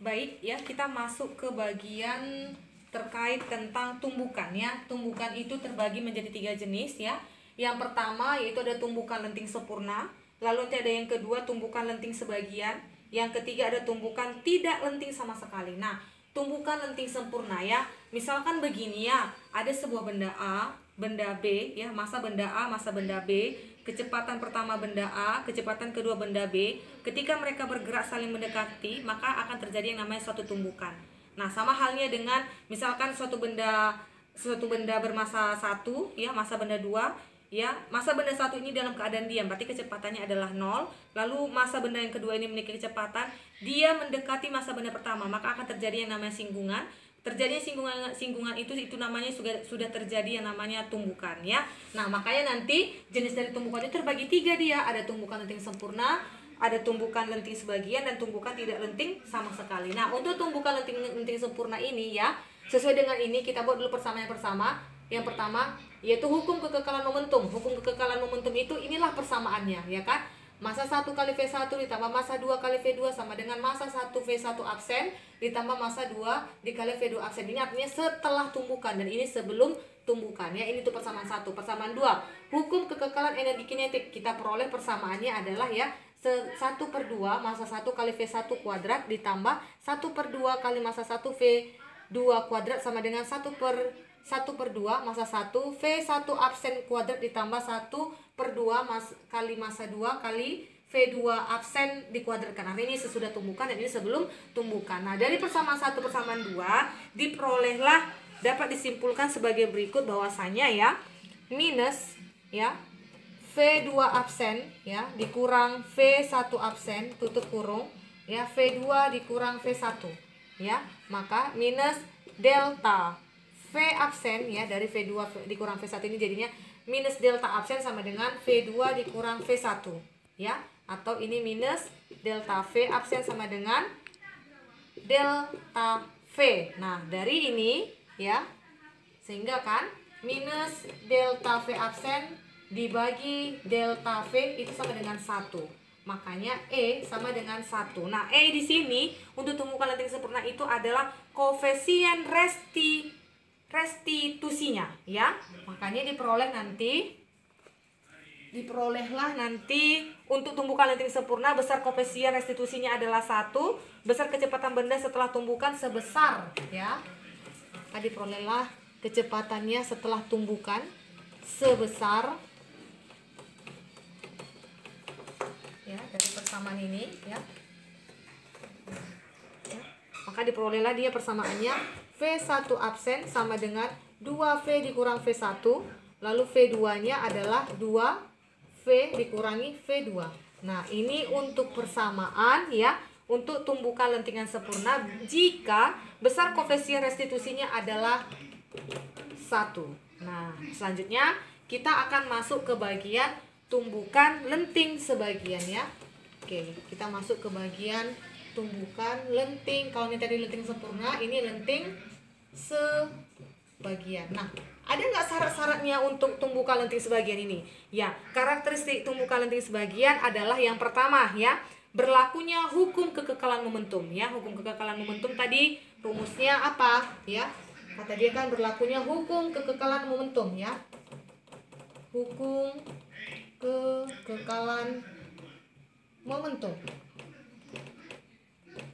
Baik ya, kita masuk ke bagian terkait tentang tumbukan ya. Tumbukan itu terbagi menjadi 3 jenis ya. Yang pertama yaitu ada tumbukan lenting sempurna. Lalu nanti ada yang kedua tumbukan lenting sebagian. Yang ketiga ada tumbukan tidak lenting sama sekali. Nah, tumbukan lenting sempurna ya. Misalkan begini ya, ada sebuah benda A, benda B ya, massa benda A, massa benda B, kecepatan pertama benda A, kecepatan kedua benda B. Ketika mereka bergerak saling mendekati, maka akan terjadi yang namanya suatu tumbukan. Nah, sama halnya dengan misalkan suatu benda bermassa 1 ya, massa benda 2 ya. Massa benda 1 ini dalam keadaan diam, berarti kecepatannya adalah 0. Lalu massa benda yang kedua ini memiliki kecepatan, dia mendekati massa benda pertama, maka akan terjadi yang namanya singgungan. Terjadinya singgungan itu namanya sudah terjadi yang namanya tumbukan ya. Nah, makanya nanti jenis dari tumbukan itu terbagi 3 dia. Ada tumbukan lenting sempurna, ada tumbukan lenting sebagian, dan tumbukan tidak lenting sama sekali. Nah, untuk tumbukan lenting sempurna ini ya, sesuai dengan ini kita buat dulu persamaan bersama. Yang pertama yaitu hukum kekekalan momentum. Hukum kekekalan momentum itu inilah persamaannya ya kan. Massa 1 kali V1 ditambah massa 2 kali V2 sama dengan massa 1 V1 absen ditambah massa 2 dikali V2 absen. Ini artinya setelah tumbukan dan ini sebelum tumbukan ya. Ini tuh persamaan 1. Persamaan 2, hukum kekekalan energi kinetik. Kita peroleh persamaannya adalah ya 1/2 massa 1 kali V1 kuadrat ditambah 1/2 kali massa 1 V2 kuadrat sama dengan 1/2 massa 1 V1 absen kuadrat ditambah 1/2 kali massa 2 kali V2 absen dikuadratkan. Nah, ini sesudah tumbukan dan ini sebelum tumbukan. Nah, dari persamaan 1 persamaan 2 diperolehlah dapat disimpulkan sebagai berikut bahwasanya ya minus ya V2 absen ya dikurang V1 absen tutup kurung ya V2 dikurang V1 ya, maka minus delta V absen ya dari V2 dikurang V1 ini jadinya minus delta absen sama dengan V2 dikurang V1 ya, atau ini minus delta V absen sama dengan delta V. Nah, dari ini ya sehingga kan minus delta V absen dibagi delta V itu sama dengan 1. Makanya E sama dengan 1. Nah, E di sini untuk tumbukan lenting sempurna itu adalah koefisien restitusinya ya. Makanya diperolehlah nanti untuk tumbukan lenting sempurna besar koefisien restitusinya adalah 1, besar kecepatan benda setelah tumbukan sebesar ya. Diperolehlah kecepatannya setelah tumbukan sebesar ya dari persamaan ini ya. Maka diperolehlah dia persamaannya V1 absen sama dengan 2V dikurang V1, lalu V2-nya adalah 2V dikurangi V2. Nah, ini untuk persamaan ya, untuk tumbukan lentingan sempurna jika besar koefisien restitusinya adalah 1. Nah, selanjutnya kita akan masuk ke bagian tumbukan lenting sebagian ya. Oke, kita masuk ke bagian tumbukan lenting. Kalau ini tadi lenting sempurna, ini lenting sebagian. Nah, ada nggak syarat-syaratnya untuk tumbukan lenting sebagian ini? Ya, karakteristik tumbukan lenting sebagian adalah yang pertama ya, berlakunya hukum kekekalan momentum ya. Hukum kekekalan momentum tadi rumusnya apa ya? Kata dia kan berlakunya hukum kekekalan momentum ya. Hukum kekekalan momentum.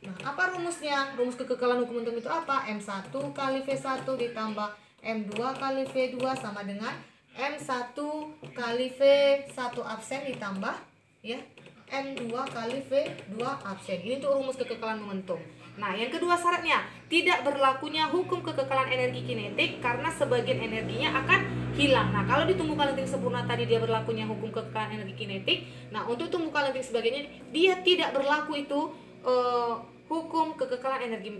Nah, apa rumusnya? Rumus kekekalan hukum momentum itu apa? M1 kali V1 ditambah M2 kali V2 sama dengan M1 kali V1 absen ditambah ya M2 kali V2 absen. Ini tuh rumus kekekalan momentum. Nah, yang kedua syaratnya tidak berlakunya hukum kekekalan energi kinetik karena sebagian energinya akan hilang. Nah, kalau di tumbukan lenting sempurna tadi dia berlakunya hukum kekekalan energi kinetik. Nah, untuk tumbukan lenting sebagainya dia tidak berlaku itu hukum kekekalan energi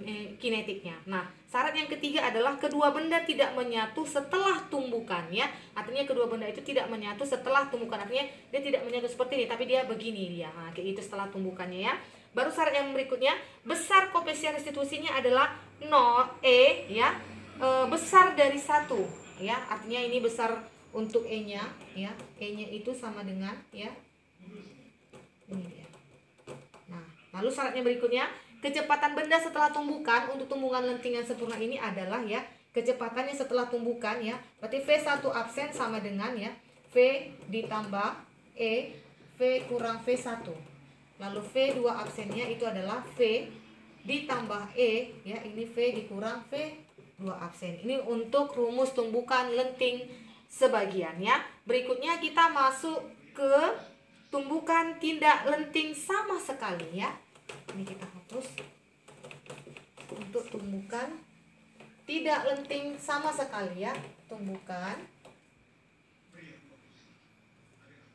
kinetiknya. Nah, syarat yang ketiga adalah kedua benda tidak menyatu setelah tumbukan ya. Artinya kedua benda itu tidak menyatu setelah tumbukan. Artinya dia tidak menyatu seperti ini, tapi dia begini dia. Nah, kayak itu setelah tumbukannya ya. Baru syarat yang berikutnya, besar koefisien restitusinya adalah 0 E ya. Besar dari 1 ya. Artinya ini besar untuk E-nya ya. E-nya itu sama dengan ya. Ini dia. Nah, lalu syaratnya berikutnya, kecepatan benda setelah tumbukan untuk tumbukan lenting yang sempurna ini adalah ya, kecepatannya setelah tumbukan ya. Berarti V1 absen sama dengan ya V ditambah E, V kurang V1. Lalu V2 absennya itu adalah V ditambah E ya, ini V dikurang V2 absen. Ini untuk rumus tumbukan lenting sebagian ya. Berikutnya kita masuk ke tumbukan tidak lenting sama sekali ya. Ini kita hapus. Untuk tumbukan tidak lenting sama sekali ya, tumbukan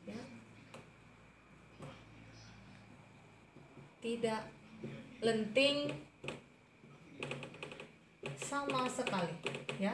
ya, tidak lenting sama sekali ya.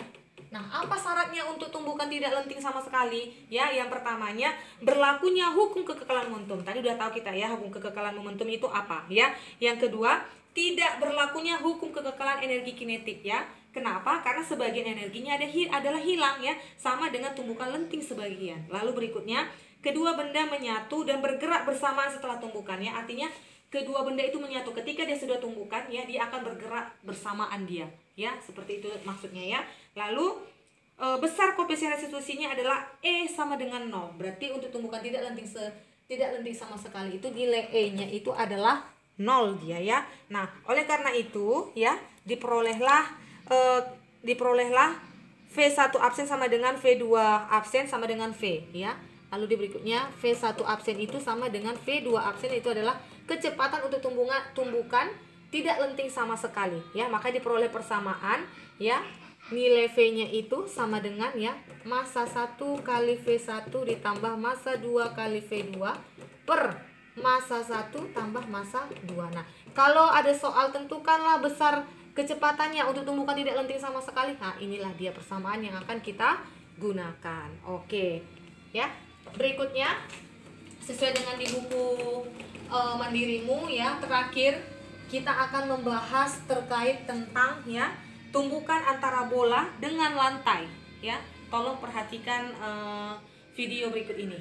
Nah, apa syaratnya untuk tumbukan tidak lenting sama sekali? Ya, yang pertamanya berlakunya hukum kekekalan momentum. Tadi udah tahu kita ya, hukum kekekalan momentum itu apa ya. Yang kedua, tidak berlakunya hukum kekekalan energi kinetik ya. Kenapa? Karena sebagian energinya adalah hilang ya, sama dengan tumbukan lenting sebagian. Lalu berikutnya, kedua benda menyatu dan bergerak bersamaan setelah tumbukannya. Artinya kedua benda itu menyatu ketika dia sudah tumbukan ya, dia akan bergerak bersamaan dia ya, seperti itu maksudnya ya. Lalu besar koefisien restitusinya adalah E sama dengan 0. Berarti untuk tumbukan tidak lenting sama sekali itu nilai E-nya itu adalah 0 dia ya. Nah, oleh karena itu ya, diperolehlah V1 absen sama dengan V2 absen sama dengan V ya. Lalu di berikutnya V1 absen itu sama dengan V2 absen, itu adalah kecepatan untuk tumbukan tidak lenting sama sekali ya. Maka diperoleh persamaan ya, nilai V-nya itu sama dengan ya massa 1 kali V1 ditambah massa 2 kali V2 per massa 1 tambah massa 2. Nah, kalau ada soal tentukanlah besar kecepatannya untuk tumbukan tidak lenting sama sekali. Nah, inilah dia persamaan yang akan kita gunakan. Oke ya. Berikutnya sesuai dengan di buku mandirimu ya, terakhir kita akan membahas terkait tentang ya tumbukan antara bola dengan lantai ya. Tolong perhatikan video berikut ini.